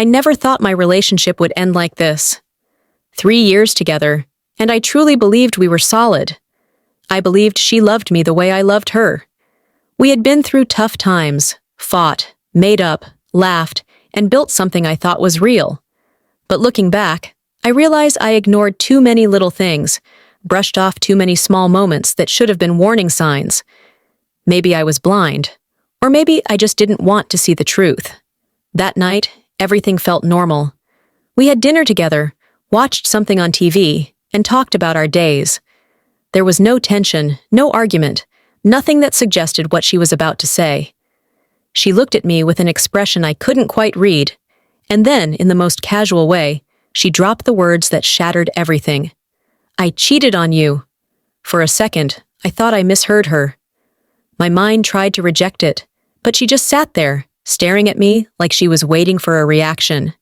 I never thought my relationship would end like this. 3 years together, and I truly believed we were solid. I believed she loved me the way I loved her. We had been through tough times, fought, made up, laughed, and built something I thought was real. But looking back, I realize I ignored too many little things, brushed off too many small moments that should have been warning signs. Maybe I was blind, or maybe I just didn't want to see the truth. That night, everything felt normal. We had dinner together, watched something on TV, and talked about our days. There was no tension, no argument, nothing that suggested what she was about to say. She looked at me with an expression I couldn't quite read, and then, in the most casual way, she dropped the words that shattered everything. I cheated on you. For a second, I thought I misheard her. My mind tried to reject it, but she just sat there, staring at me like she was waiting for a reaction.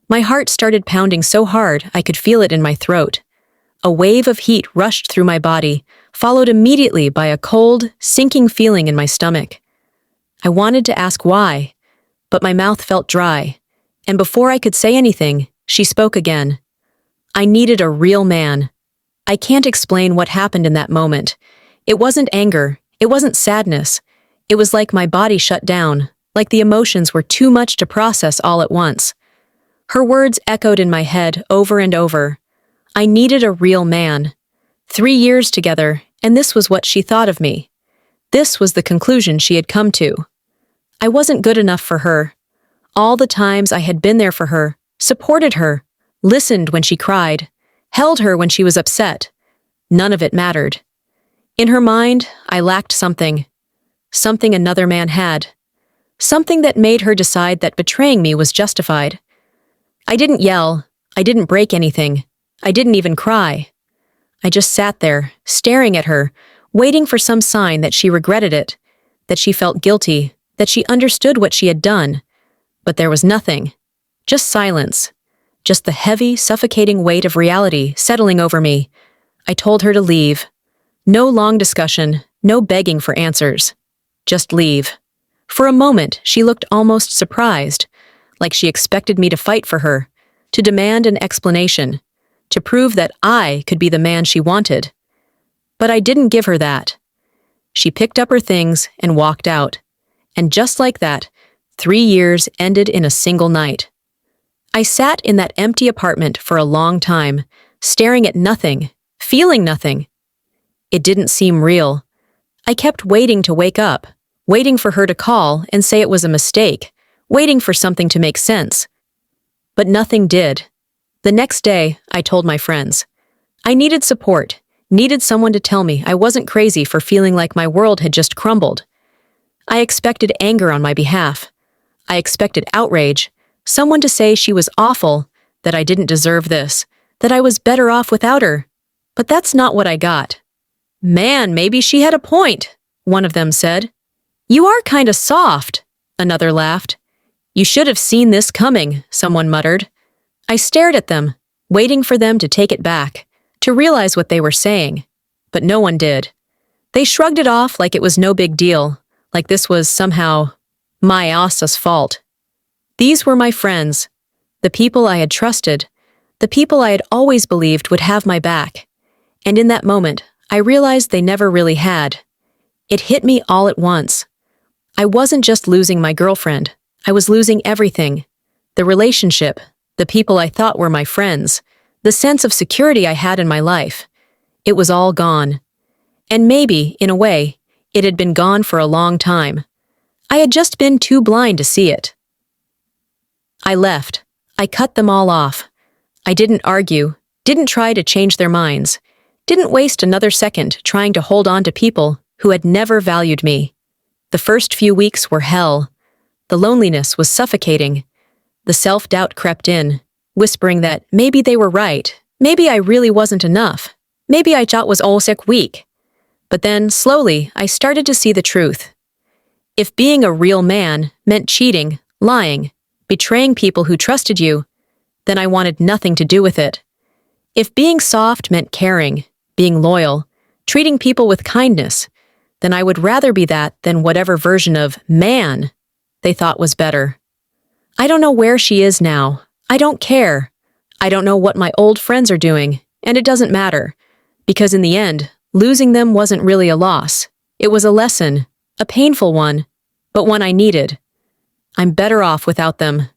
My heart started pounding so hard I could feel it in my throat. A wave of heat rushed through my body, followed immediately by a cold, sinking feeling in my stomach. I wanted to ask why, but my mouth felt dry, and before I could say anything, she spoke again. I needed a real man. I can't explain what happened in that moment. It wasn't anger, it wasn't sadness. It was like my body shut down, like the emotions were too much to process all at once. Her words echoed in my head over and over. I needed a real man. 3 years together, and this was what she thought of me. This was the conclusion she had come to. I wasn't good enough for her. All the times I had been there for her, supported her, listened when she cried, held her when she was upset. None of it mattered. In her mind, I lacked something. Something another man had. Something that made her decide that betraying me was justified. I didn't yell. I didn't break anything. I didn't even cry. I just sat there, staring at her, waiting for some sign that she regretted it, that she felt guilty, that she understood what she had done. But there was nothing. Just silence. Just the heavy, suffocating weight of reality settling over me. I told her to leave. No long discussion, no begging for answers. Just leave. For a moment, she looked almost surprised, like she expected me to fight for her, to demand an explanation, to prove that I could be the man she wanted. But I didn't give her that. She picked up her things and walked out. And just like that, 3 years ended in a single night. I sat in that empty apartment for a long time, staring at nothing, feeling nothing. It didn't seem real. I kept waiting to wake up, waiting for her to call and say it was a mistake, waiting for something to make sense. But nothing did. The next day, I told my friends. I needed support, needed someone to tell me I wasn't crazy for feeling like my world had just crumbled. I expected anger on my behalf. I expected outrage, someone to say she was awful, that I didn't deserve this, that I was better off without her. But that's not what I got. Man, maybe she had a point, one of them said. You are kinda soft, another laughed. You should have seen this coming, someone muttered. I stared at them, waiting for them to take it back, to realize what they were saying. But no one did. They shrugged it off like it was no big deal, like this was somehow my assa's fault. These were my friends, the people I had trusted, the people I had always believed would have my back. And in that moment, I realized they never really had. It hit me all at once. I wasn't just losing my girlfriend, I was losing everything. The relationship, the people I thought were my friends, the sense of security I had in my life. It was all gone. And maybe, in a way, it had been gone for a long time. I had just been too blind to see it. I left. I cut them all off. I didn't argue, didn't try to change their minds, didn't waste another second trying to hold on to people who had never valued me. The first few weeks were hell. The loneliness was suffocating. The self-doubt crept in, whispering that maybe they were right, maybe I really wasn't enough, maybe I just was also weak. But then, slowly, I started to see the truth. If being a real man meant cheating, lying, betraying people who trusted you, then I wanted nothing to do with it. If being soft meant caring, being loyal, treating people with kindness, then I would rather be that than whatever version of man they thought was better. I don't know where she is now. I don't care. I don't know what my old friends are doing, and it doesn't matter. Because in the end, losing them wasn't really a loss. It was a lesson, a painful one, but one I needed. I'm better off without them.